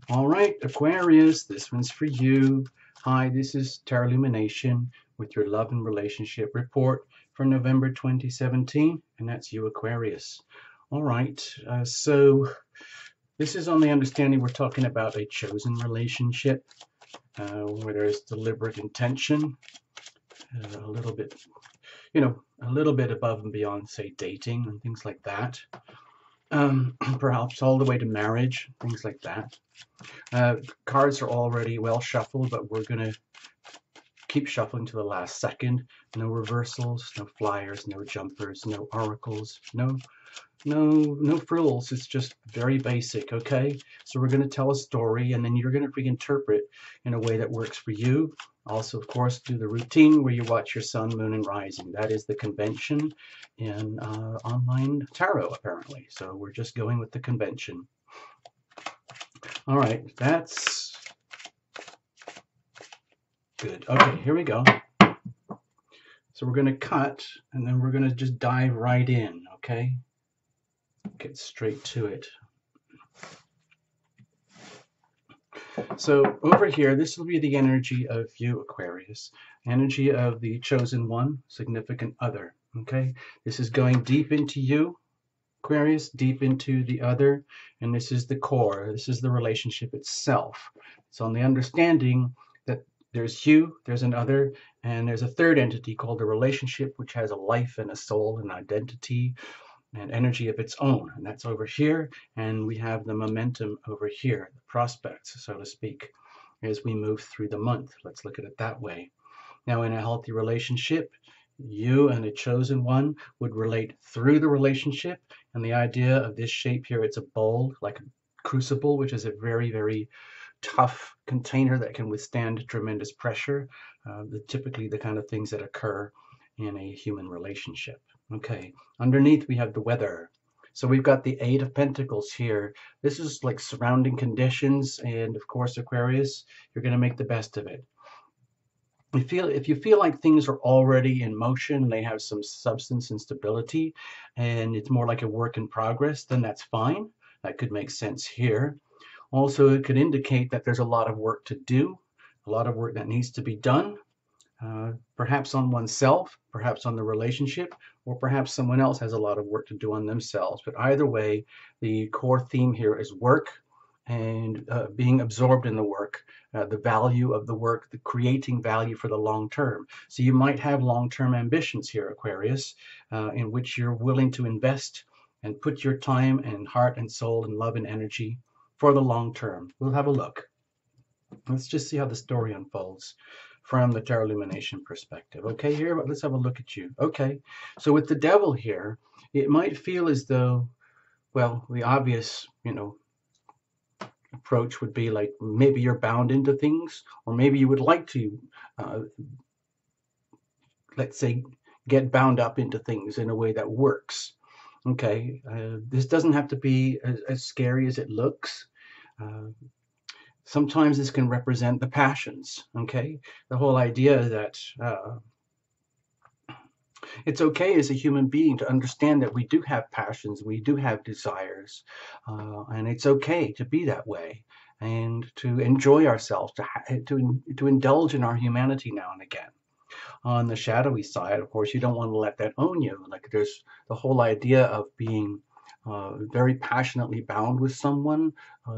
All right, Aquarius, this one's for you. Hi, this is Tarot Lumination with your love and relationship report for November 2017, and that's you, Aquarius. All right, so this is on the understanding we're talking about a chosen relationship where there's deliberate intention, a little bit, a little bit above and beyond, say, dating and things like that. Perhaps all the way to marriage, things like that. Cards are already well shuffled, but we're going to keep shuffling to the last second. No reversals, no flyers, no jumpers, no oracles, no frills. It's just very basic, okay? So we're going to tell a story, and then you're going to reinterpret in a way that works for you. Also, of course, do the routine where you watch your sun, moon, and rising. That is the convention in online tarot, apparently. So we're just going with the convention. All right, that's good. Okay, here we go. So we're going to cut, and then we're going to just dive right in, okay? Get straight to it. So over here, this will be the energy of you, Aquarius. Energy of the chosen one, significant other, okay? This is going deep into you, Aquarius, deep into the other, and this is the core. This is the relationship itself. It's on the understanding that there's you, there's an other, and there's a third entity called the relationship, which has a life and a soul and identity and energy of its own. And that's over here. And we have the momentum over here, the prospects, so to speak, as we move through the month. Let's look at it that way. Now, in a healthy relationship, you and a chosen one would relate through the relationship. And the idea of this shape here, it's a bowl, like a crucible, which is a very, very tough container that can withstand tremendous pressure. Typically the kind of things that occur in a human relationship. Okay, underneath we have the weather. So we've got the Eight of Pentacles here. This is like surrounding conditions, and of course, Aquarius, you're going to make the best of it. If you feel like things are already in motion, they have some substance and stability, and it's more like a work in progress, then that's fine. That could make sense here. Also, it could indicate that there's a lot of work to do, a lot of work that needs to be done. Perhaps on oneself, perhaps on the relationship, or perhaps someone else has a lot of work to do on themselves. But either way, the core theme here is work and being absorbed in the work, the value of the work, the creating value for the long term. So you might have long-term ambitions here, Aquarius, in which you're willing to invest and put your time and heart and soul and love and energy for the long term. We'll have a look. Let's just see how the story unfolds from the Tarot Illumination perspective. Okay, here, let's have a look at you. Okay, so with the Devil here, it might feel as though, well, the obvious, approach would be like maybe you're bound into things, or maybe you would like to, let's say, get bound up into things in a way that works. Okay, this doesn't have to be as scary as it looks. Sometimes this can represent the passions, okay? The whole idea that it's okay as a human being to understand that we do have passions, we do have desires, and it's okay to be that way and to enjoy ourselves, to indulge in our humanity now and again. On the shadowy side, of course, you don't want to let that own you. Like there's the whole idea of being very passionately bound with someone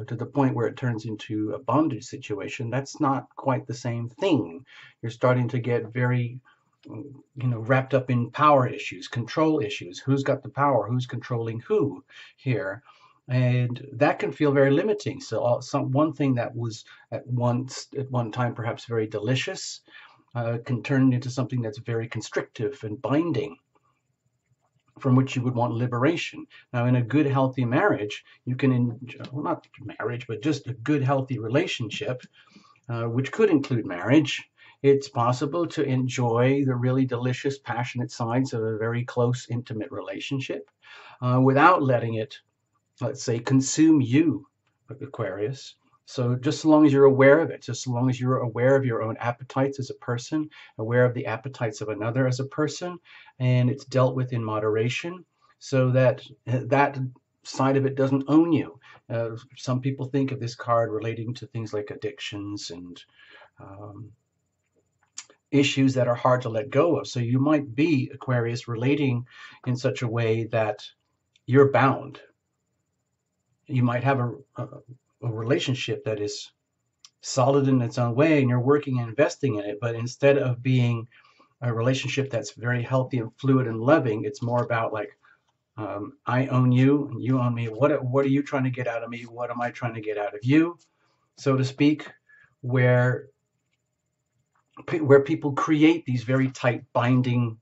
to the point where it turns into a bondage situation. That's not quite the same thing. You're starting to get very, wrapped up in power issues, control issues. Who's got the power? Who's controlling who here? And that can feel very limiting. So one thing that was at one time perhaps very delicious can turn into something that's very constrictive and binding, from which you would want liberation. Now, in a good, healthy marriage, you can enjoy, well, not marriage, but just a good, healthy relationship, which could include marriage. It's possible to enjoy the really delicious, passionate sides of a very close, intimate relationship without letting it, let's say, consume you, Aquarius. So just so long as you're aware of it, just so long as you're aware of your own appetites as a person, aware of the appetites of another as a person, and it's dealt with in moderation, so that that side of it doesn't own you. Some people think of this card relating to things like addictions and um, issues that are hard to let go of. So you might be, Aquarius, relating in such a way that you're bound. You might have a relationship that is solid in its own way and you're working and investing in it, but instead of being a relationship that's very healthy and fluid and loving, it's more about like, I own you and you own me. What are you trying to get out of me? What am I trying to get out of you, so to speak, where people create these very tight binding,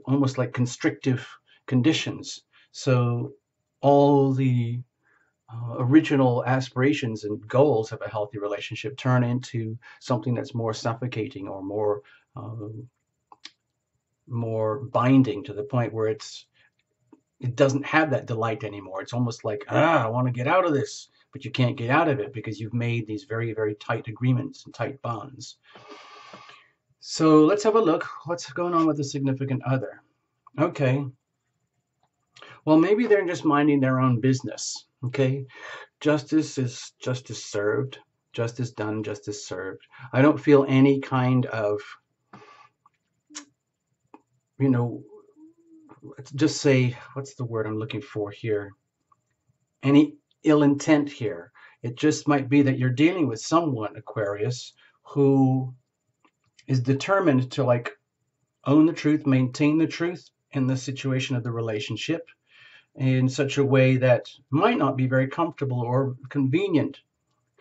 almost like constrictive conditions. So all the original aspirations and goals of a healthy relationship turn into something that's more suffocating or more binding, to the point where it doesn't have that delight anymore. It's almost like, I want to get out of this, but you can't get out of it because you've made these very, very tight agreements and tight bonds. So let's have a look. What's going on with the significant other? Okay. Well, maybe they're just minding their own business. Okay. Justice is justice served. Justice done, justice served. I don't feel any kind of, let's just say, what's the word I'm looking for here? Any ill intent here. It just might be that you're dealing with someone, Aquarius, who is determined to like own the truth, maintain the truth in the situation of the relationship in such a way that might not be very comfortable or convenient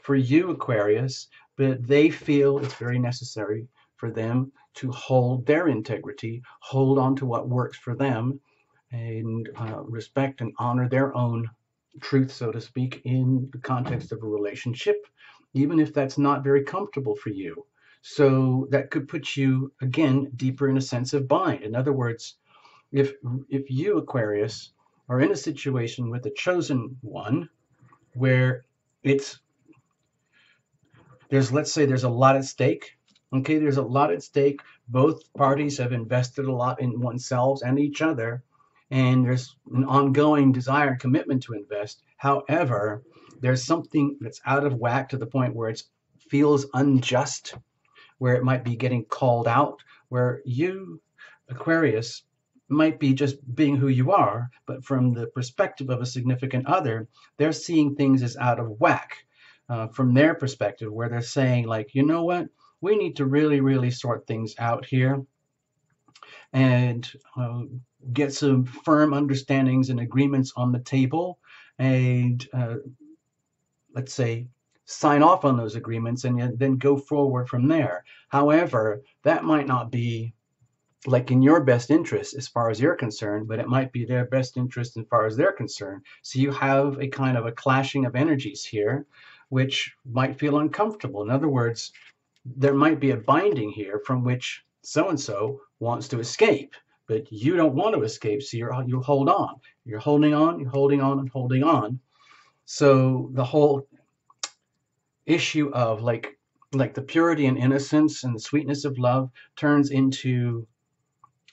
for you, Aquarius, but they feel it's very necessary for them to hold their integrity, hold on to what works for them, and respect and honor their own truth, so to speak, in the context of a relationship, even if that's not very comfortable for you. So that could put you, again, deeper in a sense of bind. In other words, if you, Aquarius, are in a situation with a chosen one where let's say there's a lot at stake. Okay, there's a lot at stake. Both parties have invested a lot in oneself and each other, and there's an ongoing desire and commitment to invest. However, there's something that's out of whack to the point where it feels unjust, where it might be getting called out, where you, Aquarius, might be just being who you are, but from the perspective of a significant other, they're seeing things as out of whack. From their perspective, where they're saying like, you know what, we need to really, really sort things out here and get some firm understandings and agreements on the table, and let's say sign off on those agreements and then go forward from there. However, that might not be like in your best interest as far as you're concerned, but it might be their best interest as far as they're concerned. So you have a kind of a clashing of energies here, which might feel uncomfortable. In other words, there might be a binding here from which so-and-so wants to escape, but you don't want to escape, so you hold on. You're holding on, you're holding on, and holding on. So the whole issue of like the purity and innocence and the sweetness of love turns into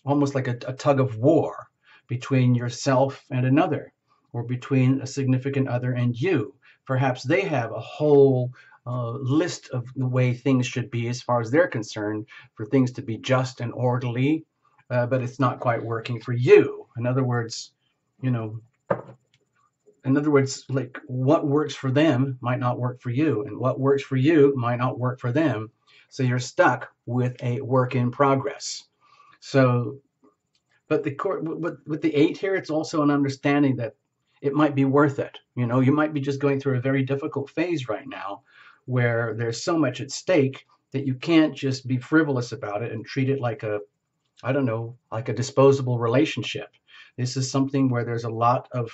almost like a tug of war between yourself and another, or between a significant other and you. Perhaps they have a whole list of the way things should be as far as they're concerned, for things to be just and orderly, but it's not quite working for you. In other words, like what works for them might not work for you, and what works for you might not work for them. So you're stuck with a work in progress. So, but with the 8 here, it's also an understanding that it might be worth it. You might be just going through a very difficult phase right now where there's so much at stake that you can't just be frivolous about it and treat it like like a disposable relationship. This is something where there's a lot of,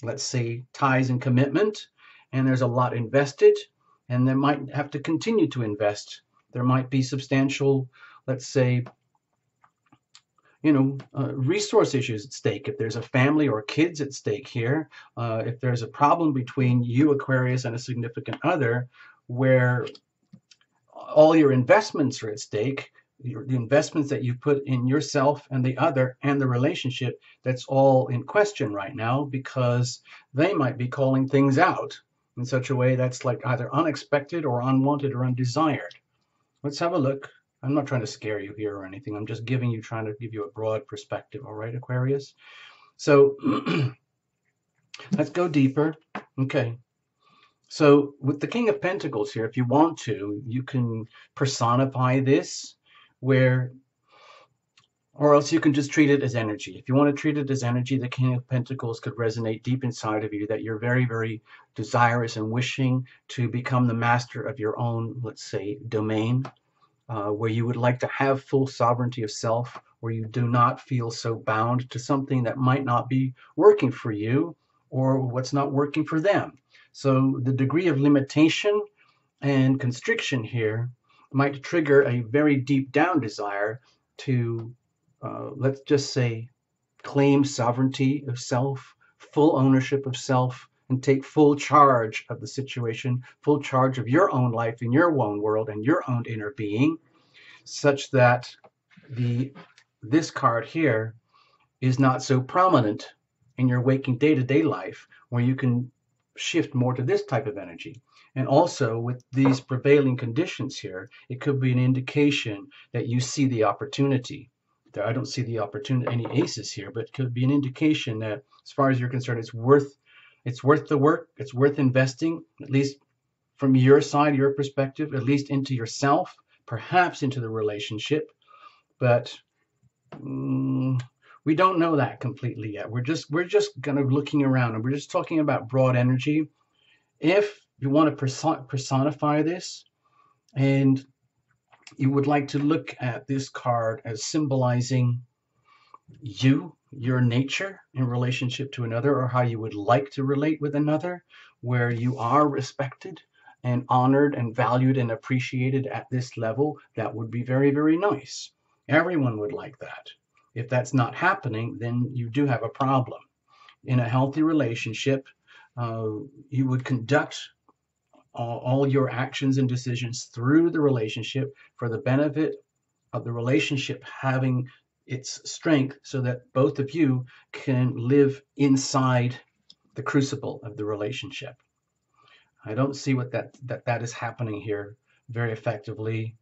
let's say, ties and commitment, and there's a lot invested, and they might have to continue to invest. There might be substantial, let's say, resource issues at stake. If there's a family or kids at stake here, if there's a problem between you, Aquarius, and a significant other, where all your investments are at stake, the investments that you've put in yourself and the other and the relationship, that's all in question right now, because they might be calling things out in such a way that's like either unexpected or unwanted or undesired. Let's have a look. I'm not trying to scare you here or anything. I'm just trying to give you a broad perspective. All right, Aquarius? So let's go deeper. Okay. So with the King of Pentacles here, if you want to, you can personify this where, or else you can just treat it as energy. If you want to treat it as energy, the King of Pentacles could resonate deep inside of you, that you're very, very desirous and wishing to become the master of your own, let's say, domain, where you would like to have full sovereignty of self, where you do not feel so bound to something that might not be working for you or what's not working for them. So the degree of limitation and constriction here might trigger a very deep down desire to, let's just say, claim sovereignty of self, full ownership of self, and take full charge of the situation, full charge of your own life in your own world and your own inner being, such that this card here is not so prominent in your waking day-to-day life, where you can shift more to this type of energy. And also with these prevailing conditions here, it could be an indication that you see the opportunity. I don't see the opportunity, any aces here, but it could be an indication that, as far as you're concerned, it's worth the work, it's worth investing, at least from your side, your perspective, at least into yourself, perhaps into the relationship. But we don't know that completely yet. We're just kind of looking around, and we're just talking about broad energy. If you want to personify this, and you would like to look at this card as symbolizing your nature in relationship to another, or how you would like to relate with another, where you are respected and honored and valued and appreciated at this level, that would be very, very nice. Everyone would like that. If that's not happening, then you do have a problem. In a healthy relationship, you would conduct all your actions and decisions through the relationship for the benefit of the relationship having its strength, so that both of you can live inside the crucible of the relationship. I don't see what that is happening here very effectively,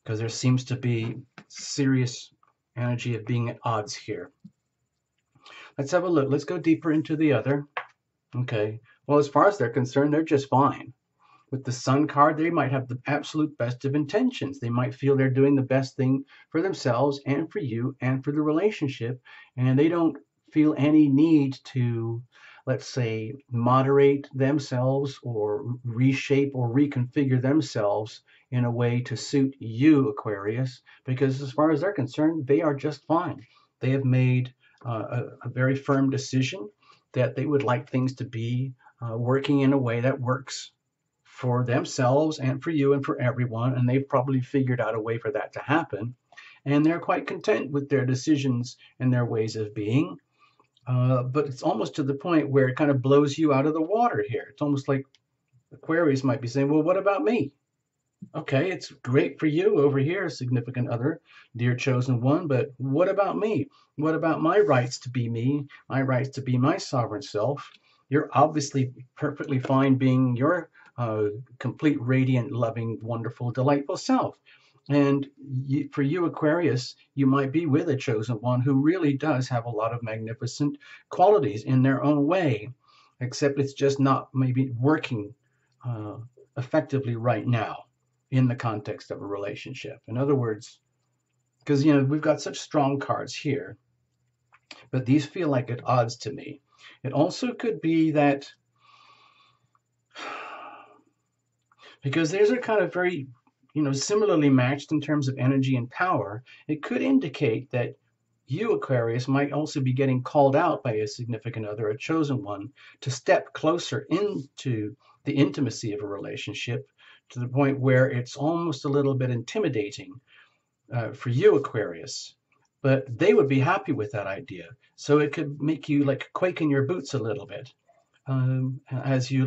because there seems to be serious energy of being at odds here. Let's have a look. Let's go deeper into the other. Okay. Well, as far as they're concerned, they're just fine. With the Sun card, they might have the absolute best of intentions. They might feel they're doing the best thing for themselves and for you and for the relationship, and they don't feel any need to, let's say, moderate themselves or reshape or reconfigure themselves in a way to suit you, Aquarius, because as far as they're concerned, they are just fine. They have made a very firm decision that they would like things to be working in a way that works for themselves and for you and for everyone, and they've probably figured out a way for that to happen, and they're quite content with their decisions and their ways of being. But it's almost to the point where it kind of blows you out of the water here. It's almost like Aquarius might be saying, well, what about me? Okay, it's great for you over here, significant other, dear chosen one, but what about me? What about my rights to be me, my rights to be my sovereign self? You're obviously perfectly fine being your complete, radiant, loving, wonderful, delightful self. And for you, Aquarius, you might be with a chosen one who really does have a lot of magnificent qualities in their own way, except it's just not maybe working effectively right now in the context of a relationship. In other words, because we've got such strong cards here, but these feel like at odds to me. It also could be that, because these are kind of very, similarly matched in terms of energy and power, it could indicate that you, Aquarius, might also be getting called out by a significant other, a chosen one, to step closer into the intimacy of a relationship, to the point where it's almost a little bit intimidating for you, Aquarius. But they would be happy with that idea. So it could make you like quake in your boots a little bit as you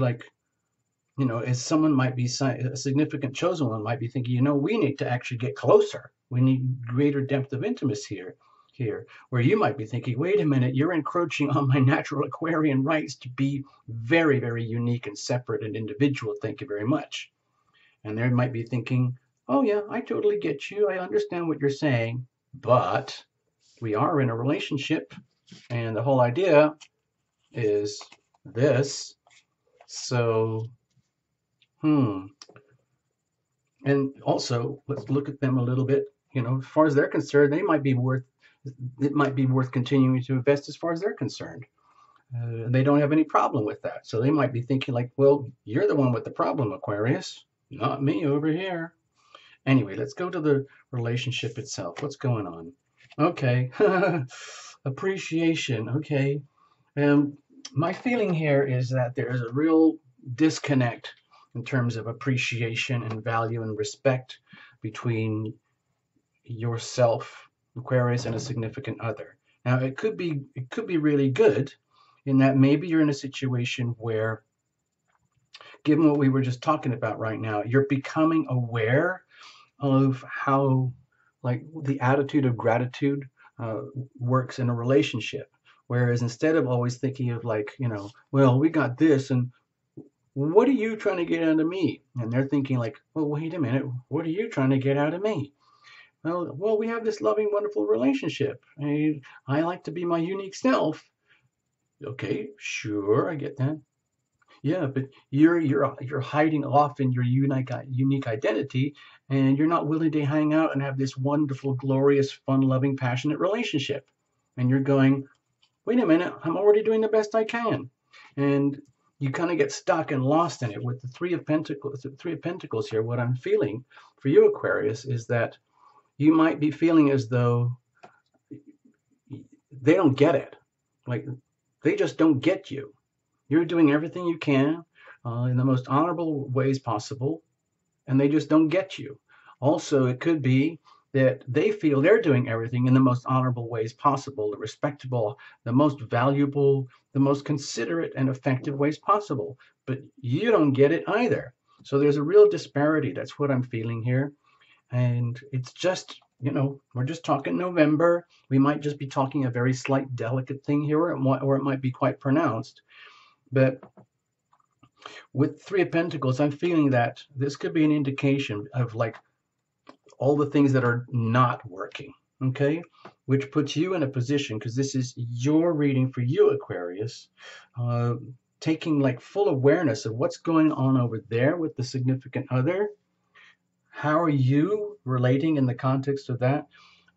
you know, as someone might be, a significant chosen one might be thinking, you know, we need to actually get closer. We need greater depth of intimacy here, where you might be thinking, wait a minute, you're encroaching on my natural Aquarian rights to be very, very unique and separate and individual. Thank you very much. And they might be thinking, oh yeah, I totally get you. I understand what you're saying, but we are in a relationship, and the whole idea is this. So, hmm. And also, let's look at them a little bit. You know, as far as they're concerned, it might be worth continuing to invest as far as they're concerned. They don't have any problem with that. So they might be thinking like, well, you're the one with the problem, Aquarius, not me over here. Anyway, let's go to the relationship itself. What's going on? Okay. Appreciation. Okay. My feeling here is that there is a real disconnect in terms of appreciation and value and respect between yourself, Aquarius, and a significant other. Now, it could be really good in that maybe you're in a situation where, given what we were just talking about right now, you're becoming aware of how, like, the attitude of gratitude uh, works in a relationship. Whereas instead of always thinking of, like, you know, well, we got this, and what are you trying to get out of me? And they're thinking like, well, wait a minute, what are you trying to get out of me? Well, we have this loving, wonderful relationship. I like to be my unique self. Okay, sure, I get that. Yeah, but you're hiding off in your unique identity, and you're not willing to hang out and have this wonderful, glorious, fun, loving, passionate relationship. And you're going, wait a minute, I'm already doing the best I can. And you kind of get stuck and lost in it with the Three of Pentacles. The Three of Pentacles here, what I'm feeling for you, Aquarius, is that you might be feeling as though they don't get it. Like, they just don't get you. You're doing everything you can in the most honorable ways possible, and they just don't get you. Also, it could be that they feel they're doing everything in the most honorable ways possible, the respectable, the most valuable, the most considerate and effective ways possible, but you don't get it either. So there's a real disparity. That's what I'm feeling here. And it's just, you know, we're just talking November. We might just be talking a very slight, delicate thing here, or it might be quite pronounced. But with Three of Pentacles, I'm feeling that this could be an indication of, like, all the things that are not working, okay? Which puts you in a position, because this is your reading for you, Aquarius, uh, taking, like, full awareness of what's going on over there with the significant other. How are you relating in the context of that?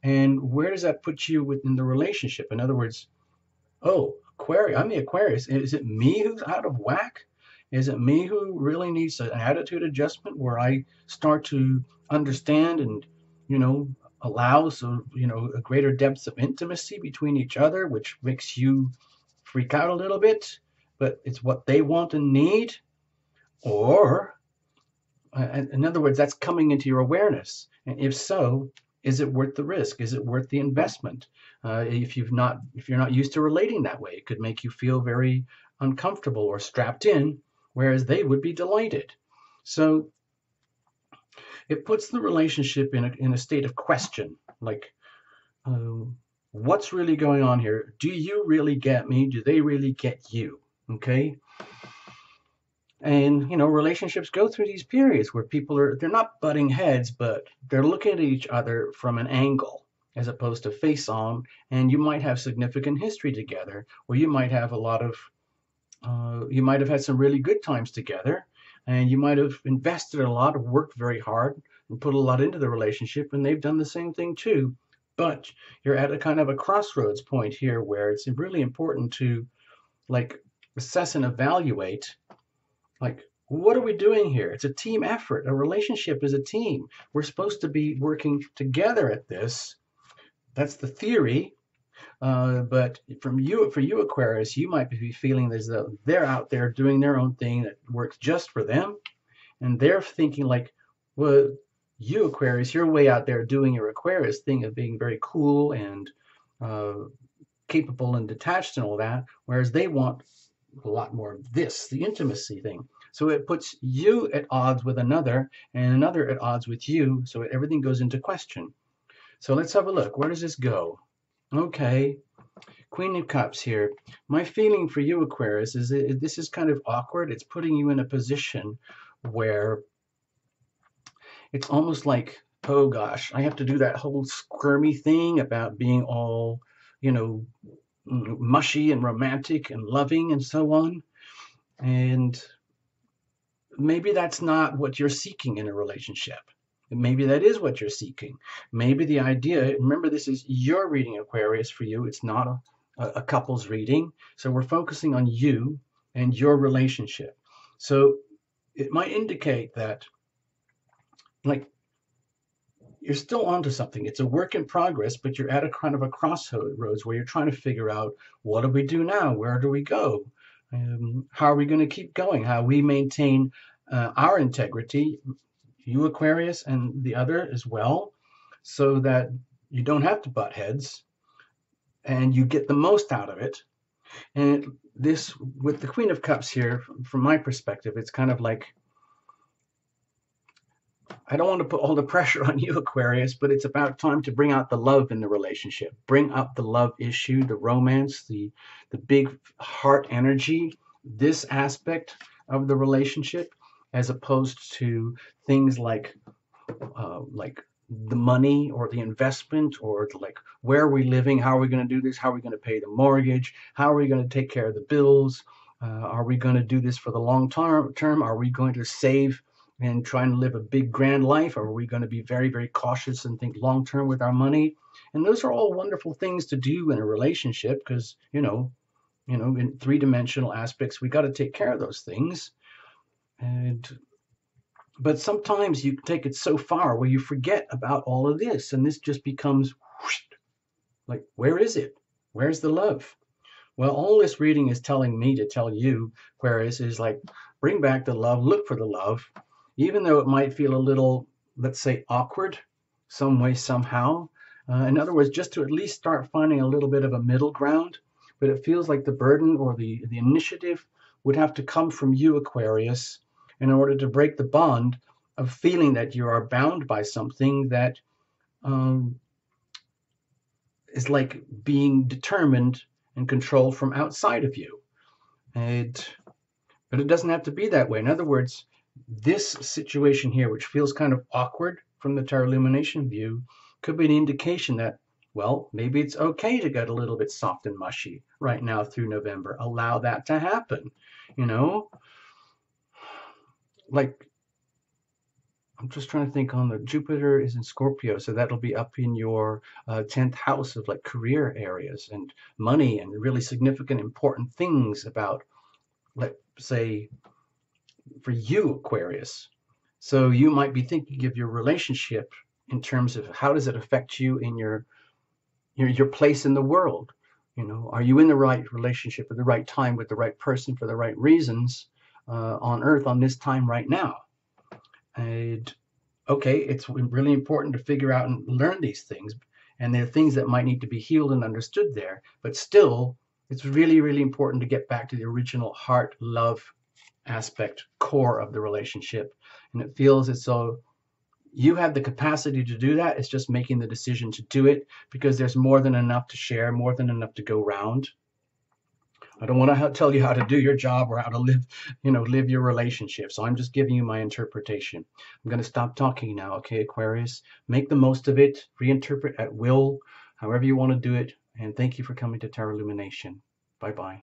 And where does that put you within the relationship? In other words, oh, Aquarius, I'm the Aquarius. Is it me who's out of whack? Is it me who really needs an attitude adjustment where I start to understand and, you know, allow some, you know, a greater depth of intimacy between each other, which makes you freak out a little bit, but it's what they want and need? Or, in other words, that's coming into your awareness. And if so, is it worth the risk? Is it worth the investment? If you're not used to relating that way, it could make you feel very uncomfortable or strapped in, whereas they would be delighted. So it puts the relationship in a state of question, like, what's really going on here? Do you really get me? Do they really get you? Okay. And, you know, relationships go through these periods where they're not butting heads, but they're looking at each other from an angle as opposed to face on. And you might have significant history together, or you might have you might have had some really good times together, and you might have invested a lot, worked very hard, and put a lot into the relationship, and they've done the same thing too. But you're at a kind of a crossroads point here where it's really important to, like, assess and evaluate, like, what are we doing here? It's a team effort. A relationship is a team. We're supposed to be working together at this. That's the theory. But for you, Aquarius, you might be feeling as though they're out there doing their own thing that works just for them. And they're thinking like, well, you, Aquarius, you're way out there doing your Aquarius thing of being very cool and uh, capable and detached and all that. Whereas they want a lot more of this, the intimacy thing. So it puts you at odds with another and another at odds with you. So everything goes into question. So let's have a look. Where does this go? Okay. Queen of Cups here. My feeling for you, Aquarius, is that this is kind of awkward. It's putting you in a position where it's almost like, oh gosh, I have to do that whole squirmy thing about being all, you know, mushy and romantic and loving and so on. And maybe that's not what you're seeking in a relationship. Maybe that is what you're seeking. Maybe the idea, remember, this is your reading, Aquarius, for you. It's not a couple's reading. So we're focusing on you and your relationship. So it might indicate that, like, you're still onto something. It's a work in progress, but you're at a kind of a crossroads where you're trying to figure out, what do we do now? Where do we go? How are we going to keep going? How we maintain our integrity, you Aquarius and the other as well, so that you don't have to butt heads and you get the most out of it. And this, with the Queen of Cups here, from my perspective, it's kind of like, I don't want to put all the pressure on you, Aquarius, but it's about time to bring out the love in the relationship. Bring up the love issue, the romance, the big heart energy, this aspect of the relationship, as opposed to things like the money or the investment, or like, where are we living? How are we going to do this? How are we going to pay the mortgage? How are we going to take care of the bills? Are we going to do this for the long term? Are we going to save and try and live a big grand life? Or are we going to be very, very cautious and think long term with our money? And those are all wonderful things to do in a relationship, because in three-dimensional aspects, we got to take care of those things. But sometimes you take it so far where you forget about all of this, and this just becomes like, where is it? Where's the love? Well, all this reading is telling me to tell you, Aquarius, is like, bring back the love, look for the love, even though it might feel a little, let's say, awkward some way, somehow. In other words, just to at least start finding a little bit of a middle ground. But it feels like the burden or the initiative would have to come from you, Aquarius, in order to break the bond of feeling that you are bound by something that is like being determined and controlled from outside of you. But it doesn't have to be that way. In other words, this situation here, which feels kind of awkward from the Tarot Illumination view, could be an indication that, well, maybe it's okay to get a little bit soft and mushy right now through November. Allow that to happen, Like, I'm just trying to think, on the Jupiter is in Scorpio, so that'll be up in your 10th house of like career areas and money and really significant, important things about, let's say, for you, Aquarius. So you might be thinking of your relationship in terms of, how does it affect you in your place in the world? Are you in the right relationship at the right time with the right person for the right reasons on Earth on this time right now? And okay, it's really important to figure out and learn these things, and there are things that might need to be healed and understood there, but still, it's really, really important to get back to the original heart, love aspect, core of the relationship. And it feels as though you have the capacity to do that. It's just making the decision to do it, because there's more than enough to share, more than enough to go around. I don't want to tell you how to do your job or how to live your relationship. So I'm just giving you my interpretation. I'm going to stop talking now, okay, Aquarius? Make the most of it. Reinterpret at will, however you want to do it. And thank you for coming to Tarot Illumination. Bye-bye.